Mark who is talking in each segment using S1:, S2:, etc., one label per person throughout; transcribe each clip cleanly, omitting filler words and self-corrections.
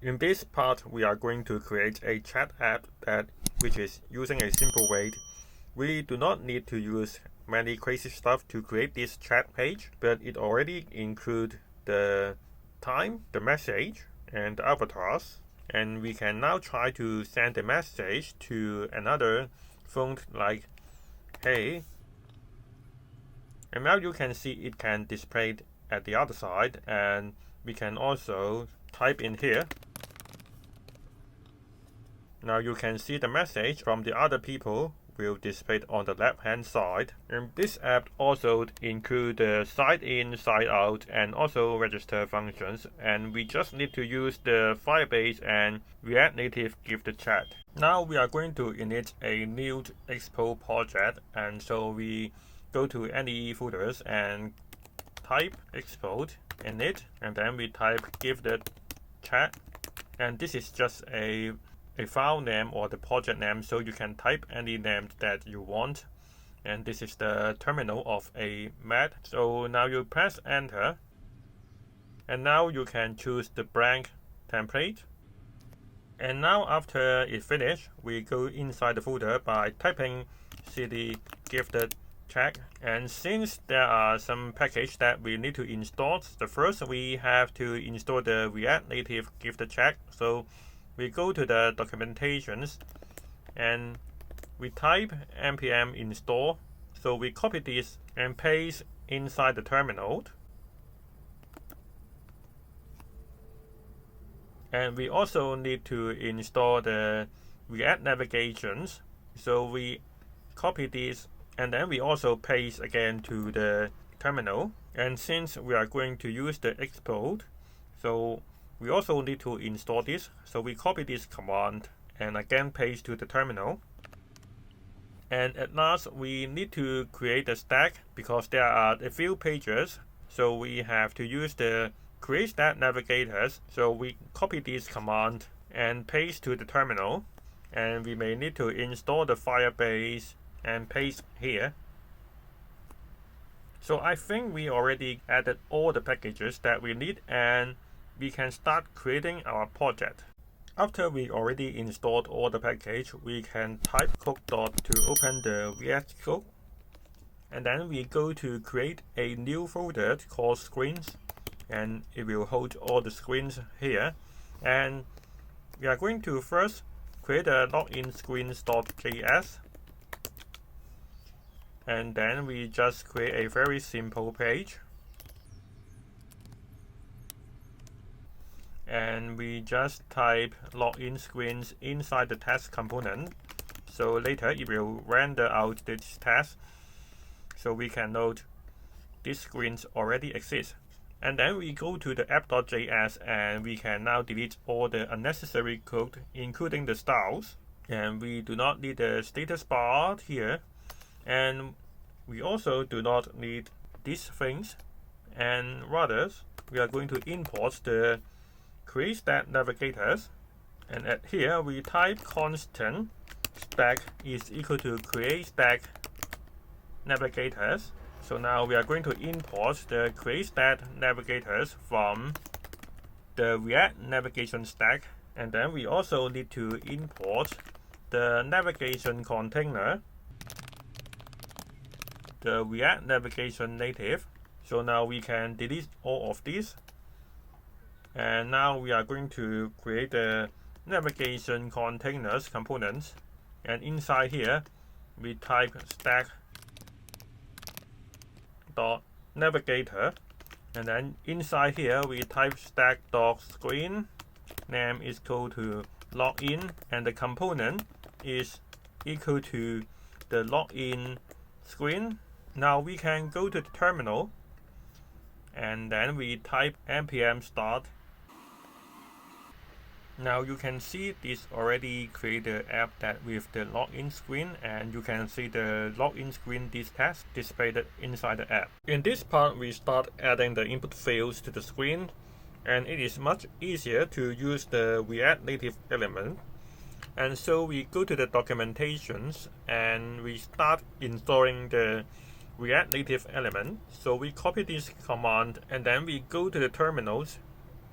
S1: In this part, we are going to create a chat app which is using a simple way. We do not need to use many crazy stuff to create this chat page, but it already includes the time, the message, and the avatars. And we can now try to send a message to another phone like, hey. And now you can see it can display at the other side, and we can also type in here. Now you can see the message from the other people will display on the left hand side. And this app also includes the sign in, sign out, and also register functions. And we just need to use the Firebase and React Native gifted chat. Now we are going to init a new Expo project, and so we go to any folders and type Expo init, and then we type gifted chat, and this is just a file name or the project name, so you can type any name that you want. And this is the terminal of a Mac. So now you press enter, and now you can choose the blank template. And now after it finished, we go inside the folder by typing cd gifted chat. And since there are some packages that we need to install, the first we have to install the React Native gifted chat. So we go to the documentations and we type npm install. So we copy this and paste inside the terminal. And we also need to install the React navigations. So we copy this and then we also paste again to the terminal. And since we are going to use the Expo, so we also need to install this. So we copy this command and again paste to the terminal. And at last, we need to create a stack because there are a few pages. So we have to use the create stack navigators. So we copy this command and paste to the terminal. And we may need to install the Firebase and paste here. So I think we already added all the packages that we need, and we can start creating our project. After we already installed all the package, we can type code to open the React code. And then we go to create a new folder called screens, and it will hold all the screens here. And we are going to first create a login screens.js. And then we just create a very simple page. And we just type login screens inside the test component. So later it will render out this test. So we can note these screens already exist. And then we go to the app.js and we can now delete all the unnecessary code, including the styles. And we do not need the status bar here. And we also do not need these things. And rather, we are going to import the create stack navigators, and at here we type constant stack is equal to create stack navigators. So now we are going to import the create stack navigators from the React navigation stack, and then we also need to import the navigation container, the React navigation native. So now we can delete all of these. And now we are going to create the navigation containers components. And inside here, we type stack.navigator. And then inside here, we type stack.screen. Name is equal to login. And the component is equal to the login screen. Now we can go to the terminal. And then we type npm start. Now you can see this already created app that with the login screen, and you can see the login screen this test displayed inside the app. In this part, we start adding the input fields to the screen, and it is much easier to use the React Native element. And so we go to the documentations and we start installing the React Native element. So we copy this command and then we go to the terminals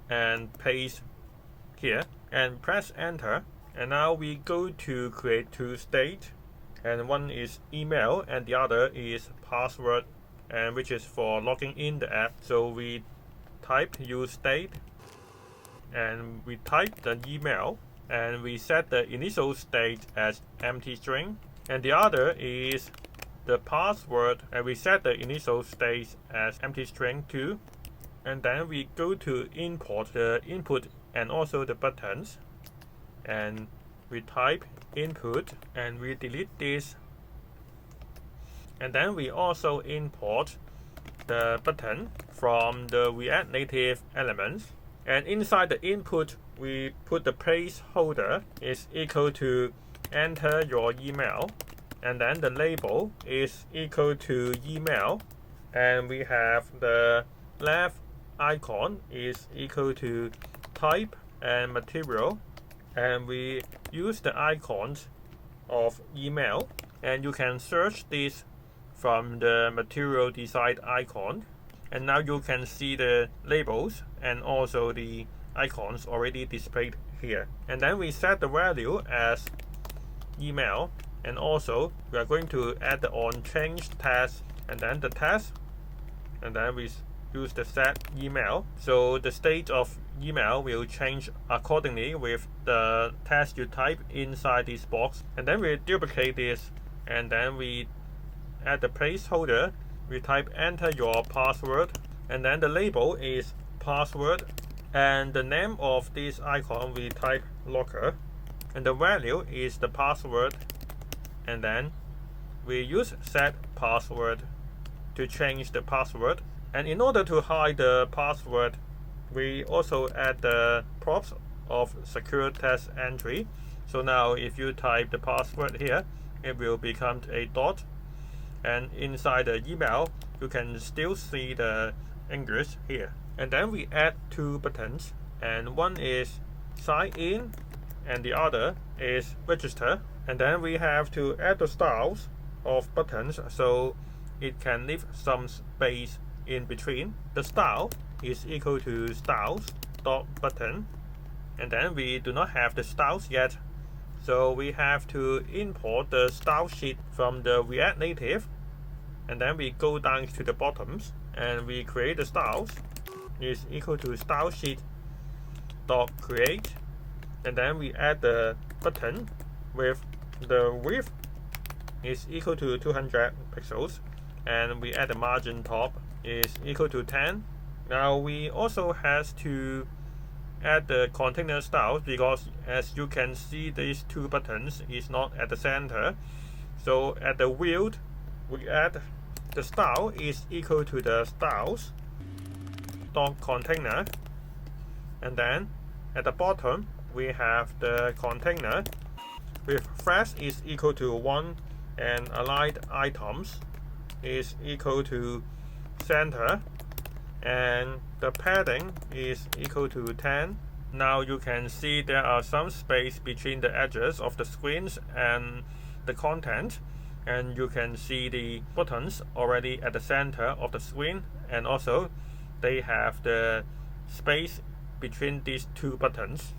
S1: and paste here and press enter. And now we go to create two states, and one is email and the other is password, and which is for logging in the app. So we type use state and we type the email and we set the initial state as empty string, and the other is the password and we set the initial state as empty string too. And then we go to import the input and also the buttons, and we type input and we delete this, and then we also import the button from the React Native elements, and inside the input we put the placeholder is equal to enter your email, and then the label is equal to email, and we have the left icon is equal to type and material, and we use the icons of email, and you can search this from the material design icon, and now you can see the labels and also the icons already displayed here. And then we set the value as email, and also we are going to add the onChange test, and then the test, and then we use the set email. So the state of email will change accordingly with the text you type inside this box. And then we duplicate this, and then we add the placeholder. We type enter your password, and then the label is password, and the name of this icon we type locker, and the value is the password, and then we use set password to change the password. And in order to hide the password, we also add the props of secure text entry. So now if you type the password here, it will become a dot, and inside the email you can still see the English here. And then we add two buttons, and one is sign in and the other is register. And then we have to add the styles of buttons so it can leave some space in between. The style is equal to styles.button, and then we do not have the styles yet, so we have to import the style sheet from the React Native, and then we go down to the bottoms and we create the styles is equal to style sheet dot create, and then we add the button with the width is equal to 200 pixels, and we add the margin top is equal to 10. Now we also has to add the container styles, because as you can see these two buttons is not at the center. So at the wheel we add the style is equal to the styles dot container, and then at the bottom we have the container with flash is equal to 1 and aligned items is equal to center, and the padding is equal to 10. Now you can see there are some space between the edges of the screens and the content, and you can see the buttons already at the center of the screen, and also they have the space between these two buttons.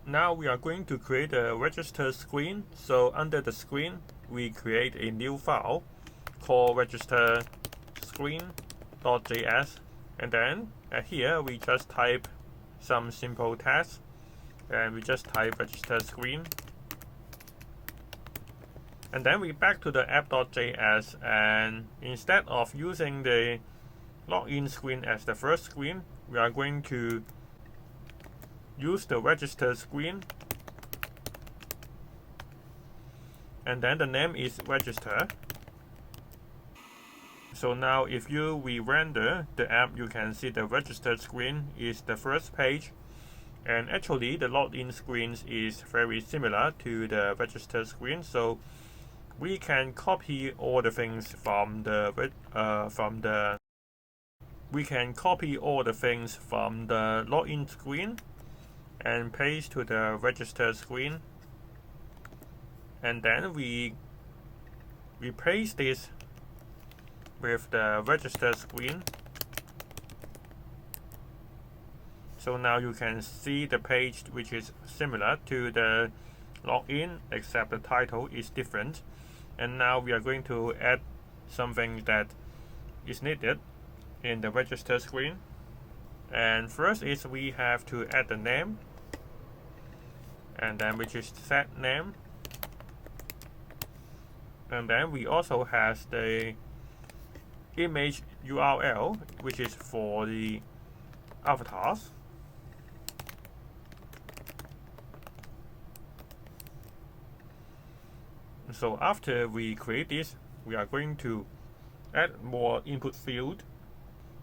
S1: Now we are going to create a register screen. So under the screen we create a new file called register screen.js, and then here we just type some simple text, and we just type register screen, and then we back to the app.js, and instead of using the login screen as the first screen, we are going to use the register screen, and then the name is register. So now if you re-render the app, you can see the register screen is the first page, and actually the login screen is very similar to the register screen. So we can copy all the things from the login screen and paste to the register screen, and then we replace this with the register screen. So now you can see the page which is similar to the login, except the title is different. And now we are going to add something that is needed in the register screen. And first is we have to add the name, and then which is set name. And then we also have the image URL, which is for the avatars. So after we create this, we are going to add more input field.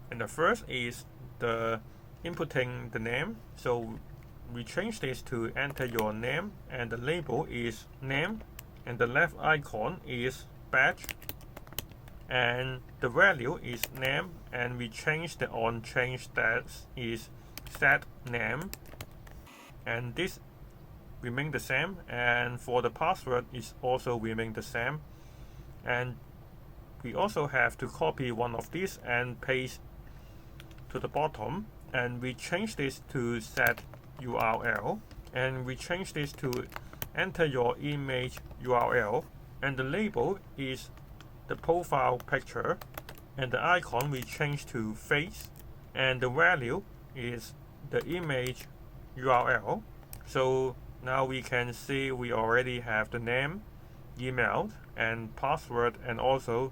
S1: And the first is the inputting the name. So we change this to enter your name, and the label is name, and the left icon is badge, and the value is name, and we change the on change that is set name, and this remain the same, and for the password is also remain the same. And we also have to copy one of these and paste to the bottom, and we change this to set URL, and we change this to enter your image URL, and the label is the profile picture, and the icon we change to face, and the value is the image URL. So now we can see we already have the name, email, and password, and also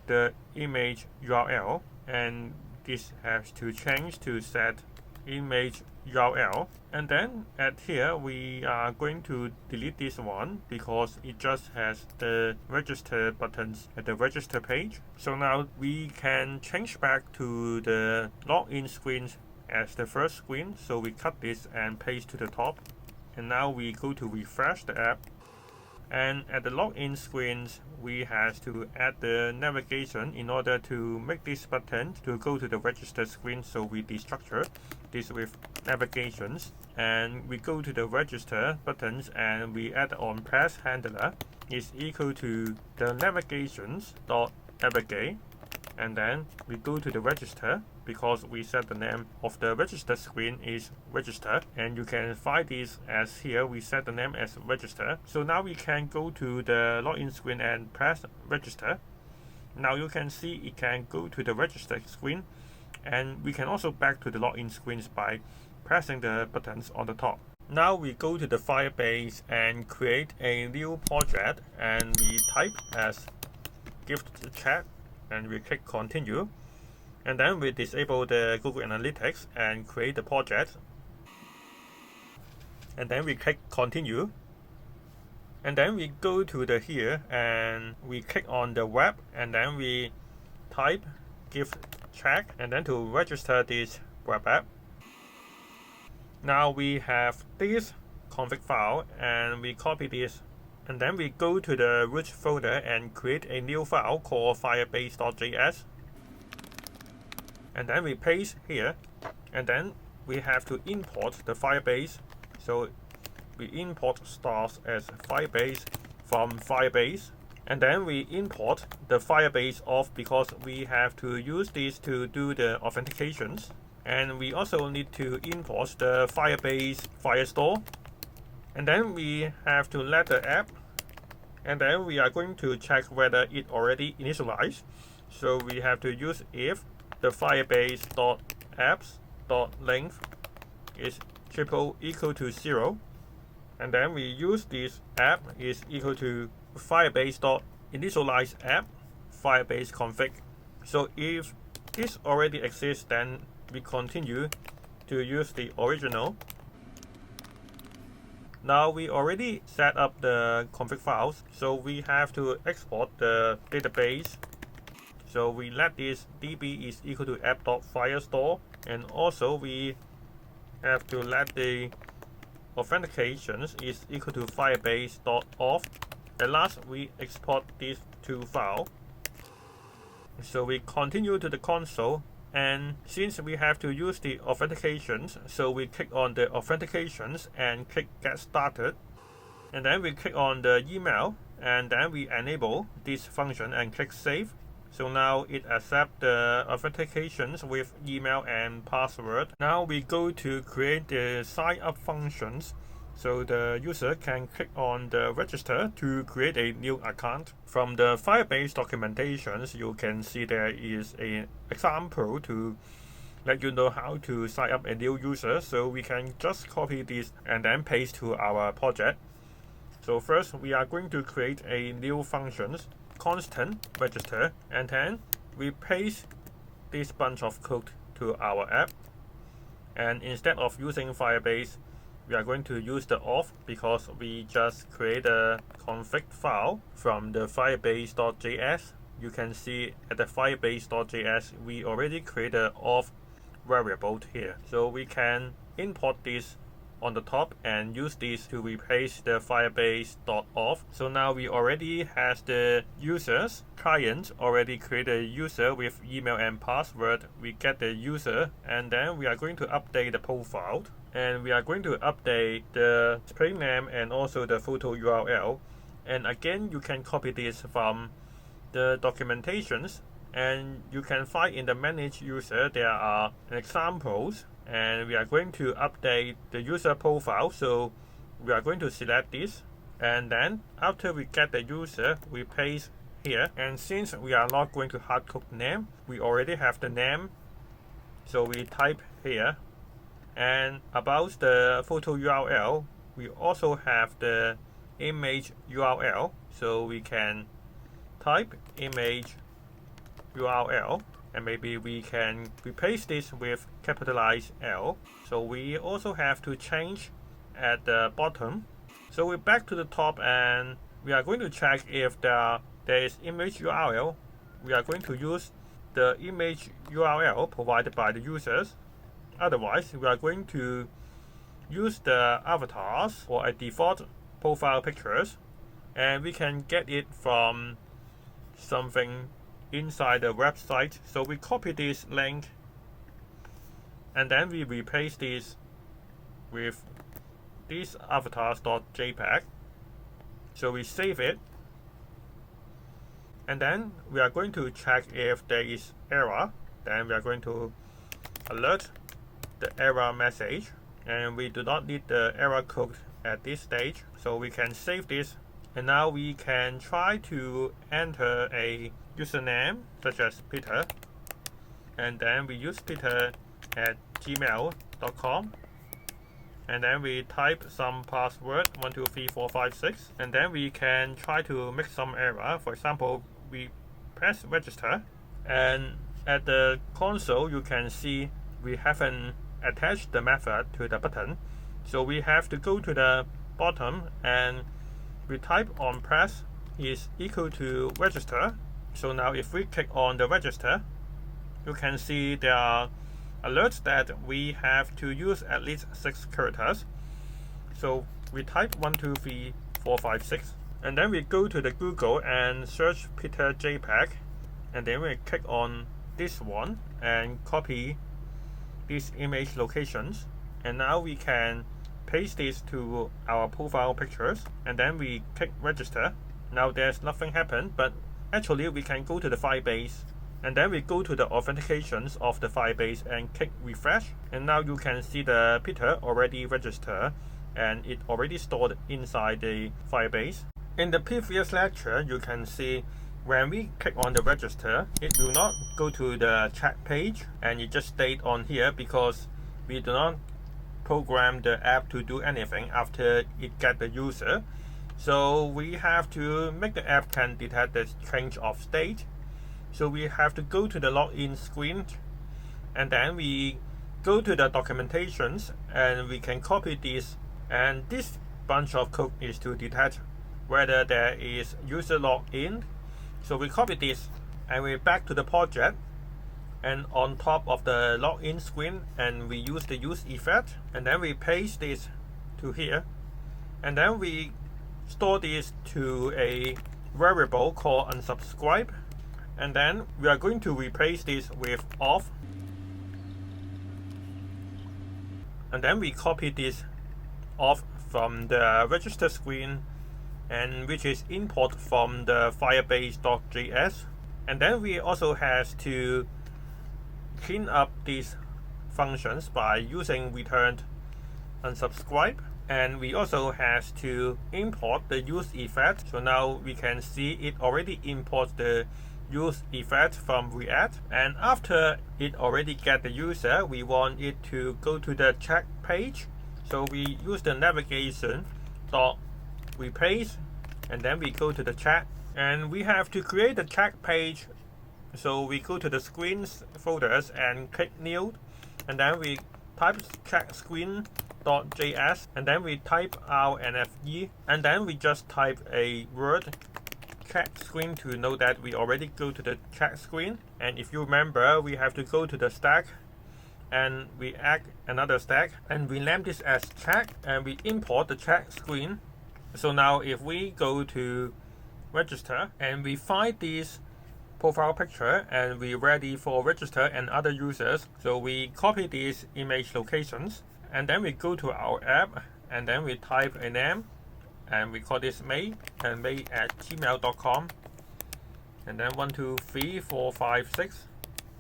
S1: the image URL, and this has to change to set image URL. And then at here we are going to delete this one because it just has the register buttons at the register page. So now we can change back to the login screen as the first screen. So we cut this and paste to the top, and now we go to refresh the app. And at the login screens, we have to add the navigation in order to make this button to go to the register screen. So we destructure this with navigations, and we go to the register buttons, and we add on press handler is equal to the navigations dot navigate, and then we go to the register because we set the name of the register screen is register, and you can find this as here we set the name as register. So now we can go to the login screen and press register. Now you can see it can go to the register screen, and we can also back to the login screens by pressing the buttons on the top. Now we go to the Firebase and create a new project, and we type as giftedchat, and we click continue, and then we disable the Google Analytics and create the project, and then we click continue, and then we go to the here and we click on the web, and then we type giftedchat, and then to register this web app. Now we have this config file, and we copy this, and then we go to the root folder and create a new file called firebase.js, and then we paste here, and then we have to import the Firebase. So we import stars as Firebase from Firebase, and then we import the Firebase off because we have to use this to do the authentications. And we also need to import the Firebase firestore, and then we have to let the app, and then we are going to check whether it already initialized. So we have to use if the firebase.apps.length is triple equal to 0, and then we use this app is equal to firebase.initialize app firebase config. So if this already exists, then we continue to use the original. Now we already set up the config files, so we have to export the database. So we let this db is equal to app.firestore, and also we have to let the authentications is equal to firebase.auth. At last we export these two files. So we continue to the console, and since we have to use the authentications, so we click on the authentications and click get started, and then we click on the email, and then we enable this function and click save. So now it accepts the authentications with email and password. Now we go to create the sign up functions. So the user can click on the register to create a new account. From the Firebase documentations, you can see there is an example to let you know how to sign up a new user. So we can just copy this and then paste to our project. So first we are going to create a new functions, constant register, and then we paste this bunch of code to our app. And instead of using Firebase, we are going to use the auth because we just create a config file from the firebase.js. You can see at the firebase.js we already created an auth variable here. So we can import this on the top and use this to replace the firebase.auth. So now we already has the users. Client already created a user with email and password. We get the user and then we are going to update the profile. And we are going to update the display name and also the photo URL. And again, you can copy this from the documentations and you can find in the manage user there are examples. And we are going to update the user profile, so we are going to select this, and then after we get the user, we paste here. And since we are not going to hardcode name, we already have the name, so we type here. And about the photo URL, we also have the image URL, so we can type image URL. And maybe we can replace this with capitalized L. So we also have to change at the bottom. So we're back to the top and we are going to check if there is image URL. We are going to use the image URL provided by the users. Otherwise, we are going to use the avatars or a default profile pictures. And we can get it from something inside the website. So we copy this link and then we replace this with this avatars.jpg. So we save it and then we are going to check if there is error. Then we are going to alert the error message, and we do not need the error code at this stage, so we can save this. And now we can try to enter a username such as Peter, and then we use peter@gmail.com, and then we type some password 123456, and then we can try to make some error. For example, we press register, and at the console you can see we haven't attached the method to the button, so we have to go to the bottom and we type on press is equal to register. So now if we click on the register, you can see there are alerts that we have to use at least 6 characters. So we type 123456, and then we go to the Google and search Peter JPEG, and then we click on this one and copy these image locations, and now we can paste this to our profile pictures, and then we click register. Now there's nothing happened, but actually we can go to the Firebase, and then we go to the authentications of the Firebase and click refresh, and now you can see the Peter already registered and it already stored inside the Firebase. In the previous lecture, you can see when we click on the register, it will not go to the chat page and it just stayed on here because we do not program the app to do anything after it get the user. So we have to make the app can detect the change of state. So we have to go to the login screen, and then we go to the documentations and we can copy this, and this bunch of code is to detect whether there is user login. So we copy this and we're back to the project, and on top of the login screen, and we use the use effect, and then we paste this to here, and then we store this to a variable called unsubscribe, and then we are going to replace this with auth, and then we copy this auth from the register screen, and which is import from the firebase.js, And then we also have to clean up these functions by using return unsubscribe. And we also have to import the use effect. So now we can see it already imports the use effect from React. And after it already get the user, we want it to go to the check page. So we use the navigation dot replace, and then we go to the chat. And we have to create the check page. So we go to the screens folders and click new, and then we type check screen.js, and then we type our NFE, and then we just type a word check screen to know that we already go to the check screen. And if you remember, we have to go to the stack and we add another stack, and we name this as check, and we import the check screen. So now if we go to register and we find this profile picture and we're ready for register and other users, so we copy these image locations, and then we go to our app, and then we type a name, and we call this May, and may@gmail.com, and then 1 2 3 4 5 6,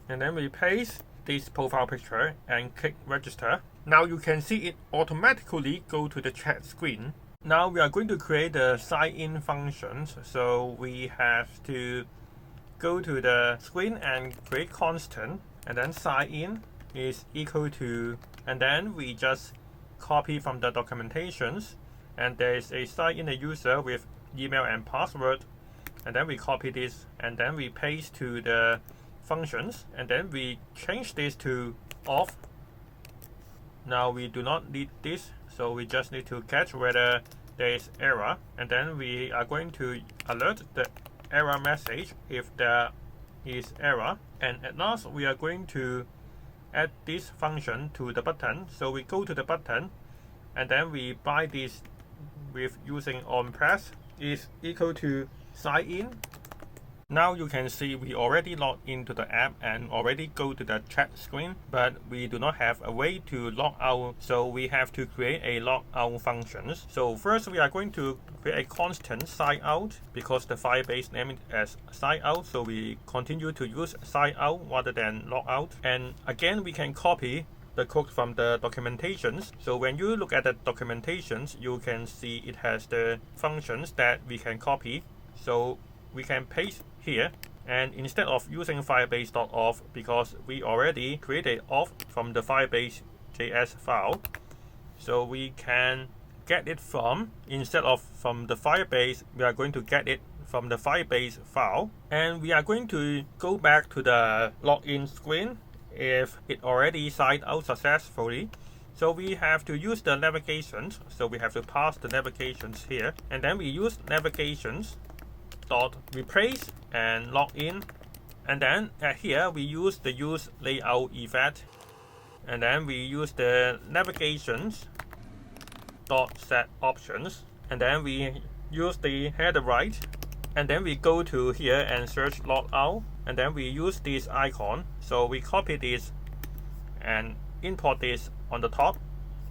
S1: and then we paste this profile picture and click register. Now you can see it automatically go to the chat screen. Now we are going to create the sign-in functions. So we have to go to the screen and create constant, and then sign in is equal to, and then we just copy from the documentations, and there is a sign in a user with email and password, and then we copy this and then we paste to the functions, and then we change this to off. Now we do not need this, so we just need to catch whether there is error, and then we are going to alert the error message if there is error. And at last we are going to add this function to the button. So we go to the button, and then we bind this with using onPress is equal to sign in. Now you can see we already logged into the app and already go to the chat screen, but we do not have a way to log out, so we have to create a logout functions. So first we are going to create a constant sign out, because the Firebase named it as sign out, so we continue to use sign out rather than logout. And again, we can copy the code from the documentations. So when you look at the documentations, you can see it has the functions that we can copy. So we can paste here, and instead of using firebase.auth, because we already created auth from the Firebase.js file, so we can get it from, instead of from the Firebase, we are going to get it from the Firebase file, and we are going to go back to the login screen if it already signed out successfully. So we have to use the navigations, so we have to pass the navigations here, and then we use navigations dot replace and log in, and then here we use the use layout effect, and then we use the navigations dot set options, and then we use the header right, and then we go to here and search logout, and then we use this icon. So we copy this and import this on the top,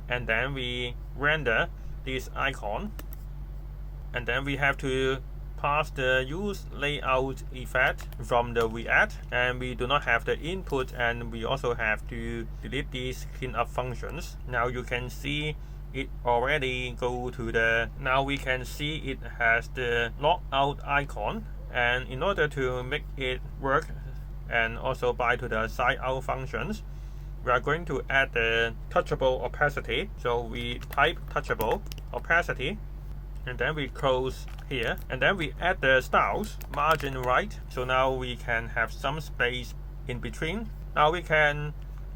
S1: and then we render this icon, and then we have to pass the use layout effect from the React, and we do not have the input, and we also have to delete these cleanup functions. Now you can see it already go to the, now we can see it has the logout icon, and in order to make it work and also bind to the sign out functions, we are going to add the touchable opacity. So we type touchable opacity, and then we close here, and then we add the styles margin right, so now we can have some space in between. Now we can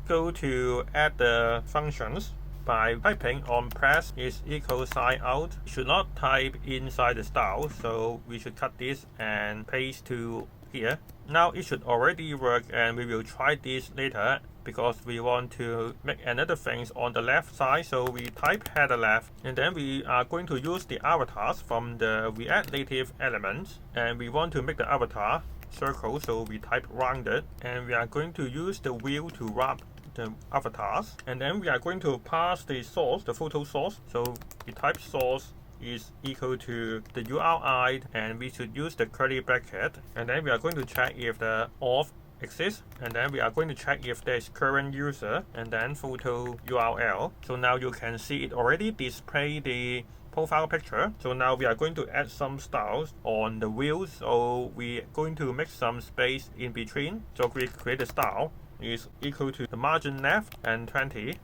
S1: go to add the functions by typing onPress is equal sign out. We should not type inside the style, so we should cut this and paste to here. Now it should already work, and we will try this later because we want to make another things on the left side. So we type header left, and then we are going to use the avatars from the React Native elements, and we want to make the avatar circle, so we type rounded, and we are going to use the wheel to wrap the avatars, and then we are going to pass the source, the photo source, so we type source is equal to the URI, and we should use the curly bracket, and then we are going to check if the auth exists, and then we are going to check if there is current user, and then photo URL. So now you can see it already display the profile picture. So now we are going to add some styles on the wheels, so we are going to make some space in between. So we create a style is equal to the margin left and 20.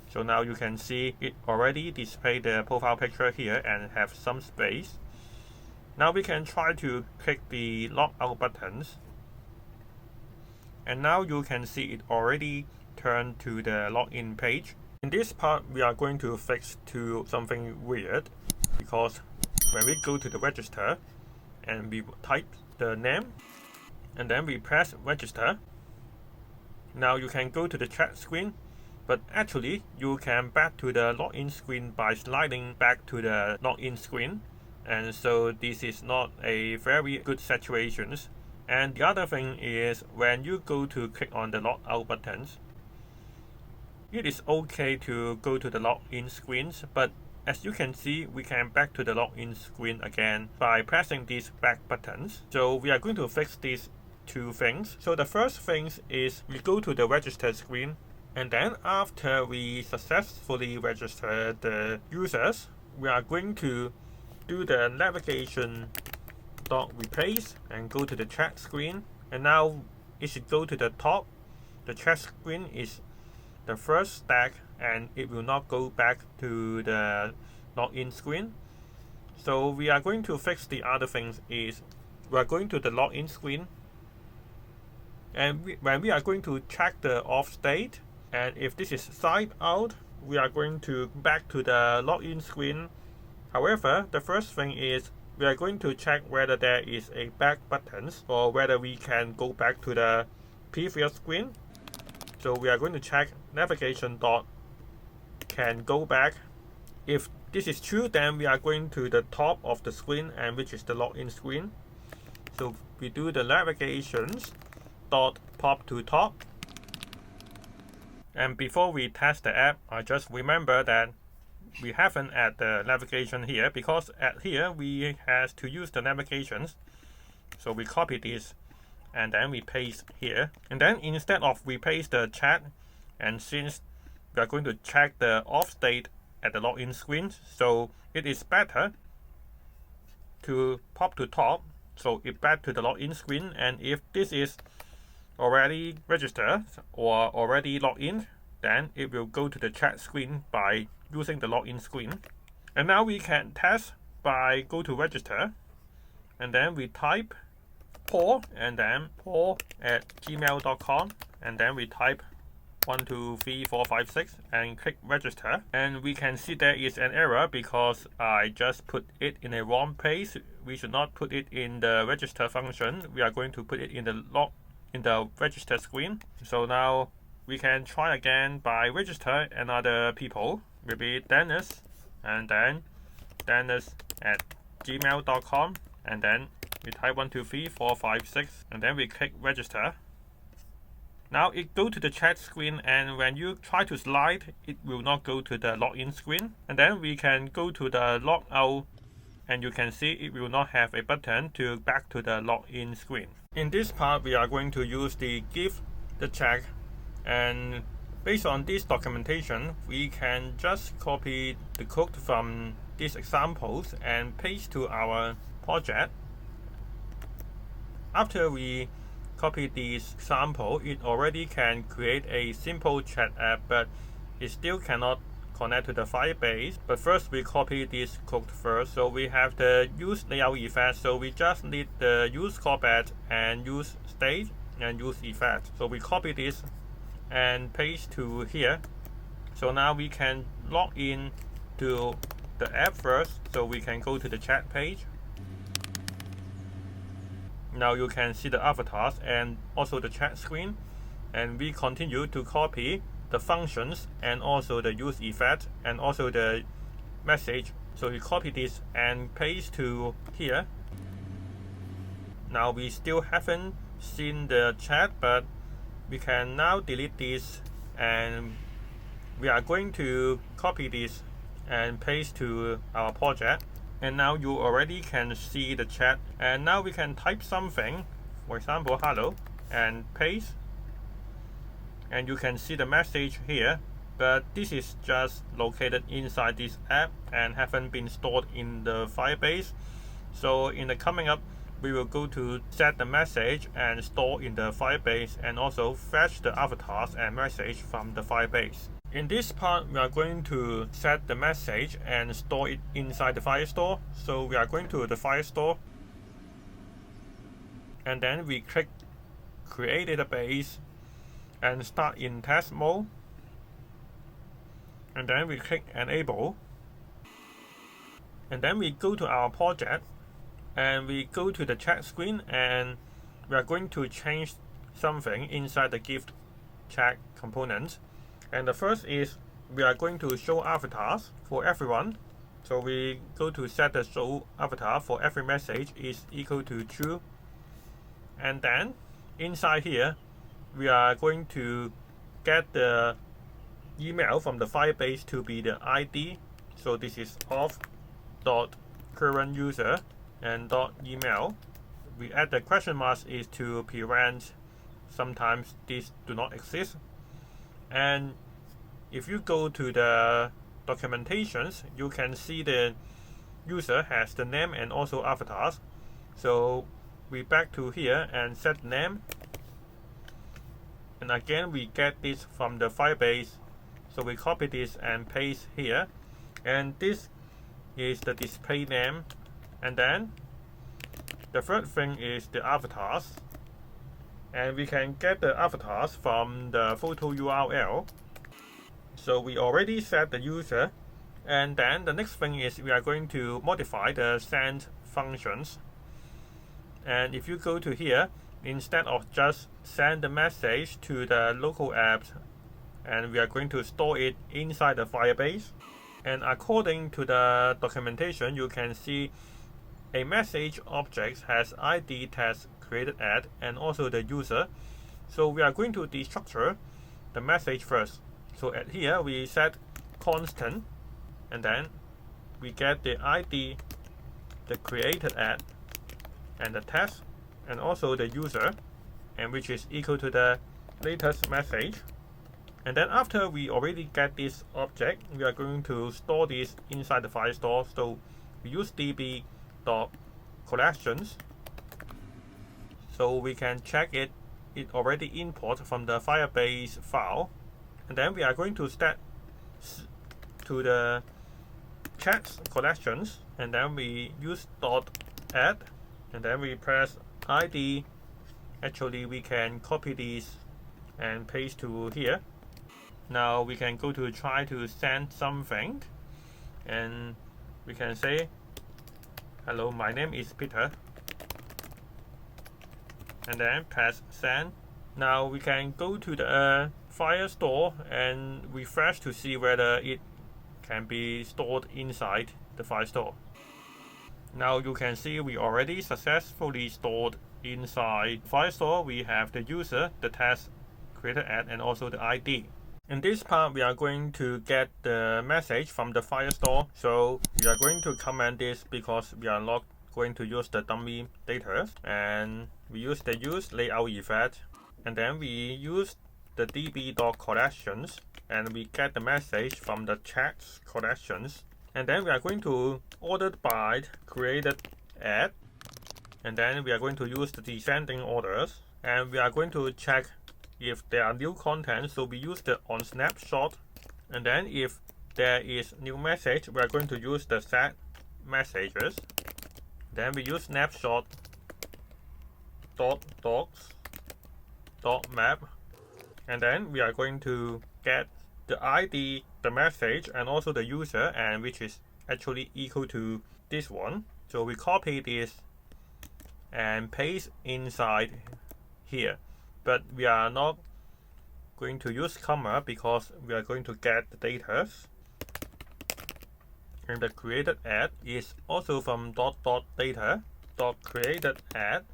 S1: So now you can see it already display the profile picture here and have some space. Now we can try to click the logout buttons, and now you can see it already turned to the login page. In this part, we are going to fix to something weird, because when we go to the register and we type the name and then we press register, now you can go to the chat screen, but actually you can back to the login screen by sliding back to the login screen, and so this is not a very good situation. And the other thing is, when you go to click on the logout buttons, it is okay to go to the login screens, but as you can see, we can back to the login screen again by pressing these back buttons. So we are going to fix these two things. So the first thing is we go to the register screen, and then after we successfully register the users, we are going to do the navigation dot replace and go to the chat screen, and now it should go to the top. The chat screen is the first stack, and it will not go back to the login screen. So we are going to fix the other things is we are going to the login screen, and when we are going to check the auth state, and if this is signed out, we are going to back to the login screen. However, the first thing is we are going to check whether there is a back buttons or whether we can go back to the previous screen. So we are going to check navigation dot can go back. If this is true, then we are going to the top of the screen, and which is the login screen. So we do the navigations dot pop to top. And before we test the app, I just remember that we haven't added the navigation here, because at here we has to use the navigations. So we copy this and then we paste here, and then instead of we paste the chat, and since we are going to check the auth state at the login screen, so it is better to pop to top, so it back to the login screen. And if this is already registered or already logged in, then it will go to the chat screen by using the login screen. And now we can test by go to register, and then we type Paul, and then paul@gmail.com, and then we type 1 2 3 4 5 6 and click register, and we can see there is an error because I just put it in a wrong place. We should not put it in the register function. We are going to put it in the register screen. So now we can try again by register another people, maybe Dennis, and then Dennis@gmail.com, and then we type 1 2 3 4 5 6, and then we click register. Now it go to the chat screen, and when you try to slide, it will not go to the login screen. And then we can go to the logout, and you can see it will not have a button to back to the login screen. In this part, we are going to use the giftedchat, and based on this documentation, we can just copy the code from these examples and paste to our project. After we copy this example, it already can create a simple chat app, but it still cannot connect to the Firebase. But first we copy this code first. So we have the use layout effect, so we just need the use callback and use state and use effect. So we copy this and paste to here. So now we can log in to the app first, so we can go to the chat page. Now you can see the avatars and also the chat screen, and we continue to copy the functions and also the use effect and also the message. So we copy this and paste to here. Now we still haven't seen the chat, but we can now delete this, and we are going to copy this and paste to our project. And now you already can see the chat. And now we can type something, for example, hello, and paste. And you can see the message here, but this is just located inside this app and haven't been stored in the Firebase. So in the coming up, we will go to set the message and store in the Firebase, and also fetch the avatars and message from the Firebase. In this part, we are going to set the message and store it inside the firestore. So we are going to the firestore, and then we click create database and start in test mode, and then we click enable, and then we go to our project and we go to the chat screen, and we are going to change something inside the gift chat component. And the first is we are going to show avatars for everyone. So we go to set the show avatar for every message is equal to true, and then inside here we are going to get the email from the Firebase to be the ID. So this is auth.currentuser and .email. We add the question mark is to prevent sometimes these do not exist. And if you go to the documentations, you can see the user has the name and also avatars. So we back to here and set name, and again we get this from the Firebase. So we copy this and paste here, and this is the display name. And then the third thing is the avatars, and we can get the avatars from the photo URL. So we already set the user, and then the next thing is we are going to modify the send functions. And if you go to here, instead of just send the message to the local apps, and we are going to store it inside the Firebase. And according to the documentation, you can see a message object has ID test created at and also the user. So we are going to destructure the message first. So at here we set constant, and then we get the ID, the created at, and the test, and also the user, and which is equal to the latest message. And then after we already get this object, we are going to store this inside the firestore. So we use db.collections, so we can check it already import from the Firebase file. And then we are going to step to the chat collections, and then we use .add, and then we press ID. Actually we can copy this and paste to here. Now we can go to try to send something, and we can say hello, my name is Peter, and then press send. Now we can go to the firestore and refresh to see whether it can be stored inside the firestore. Now you can see we already successfully stored inside firestore. We have the user, the test created at, and also the ID. In this part, we are going to get the message from the firestore. So we are going to comment this because we are not going to use the dummy data, and we use the use layout effect, and then we use the db.collections, and we get the message from the chat collections. And then we are going to ordered by created at, and then we are going to use the descending orders, and we are going to check if there are new content. So we use the on snapshot, and then if there is new message, we are going to use the set messages. Then we use snapshot .docs.map, and then we are going to get the ID, the message, and also the user, and which is actually equal to this one. So we copy this and paste inside here, but we are not going to use comma because we are going to get the data. And the created at is also from .data .created at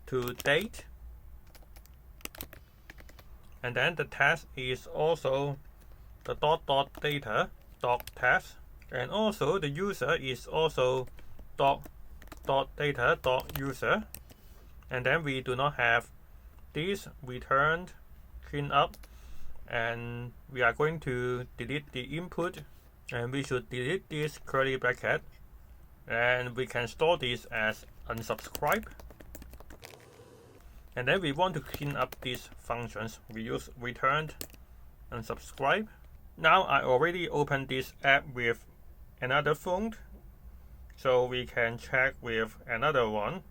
S1: .to date, and then the test is also the .data doc.test, and also the user is also doc.data.user, and then we do not have this returned clean up, and we are going to delete the input, and we should delete this curly bracket, and we can store this as unsubscribe. And then we want to clean up these functions. We use returned unsubscribe. Now I already opened this app with another phone, so we can check with another one.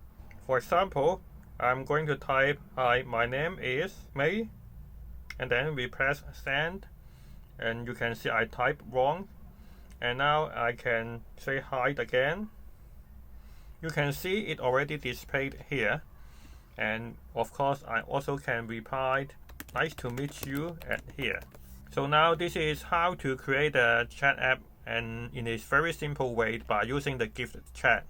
S1: For example, I'm going to type, hi, my name is May, and then we press send, and you can see I typed wrong, and now I can say hi again. You can see it already displayed here, and of course I also can reply nice to meet you at here. So now this is how to create a chat app, and in a very simple way by using the gifted chat.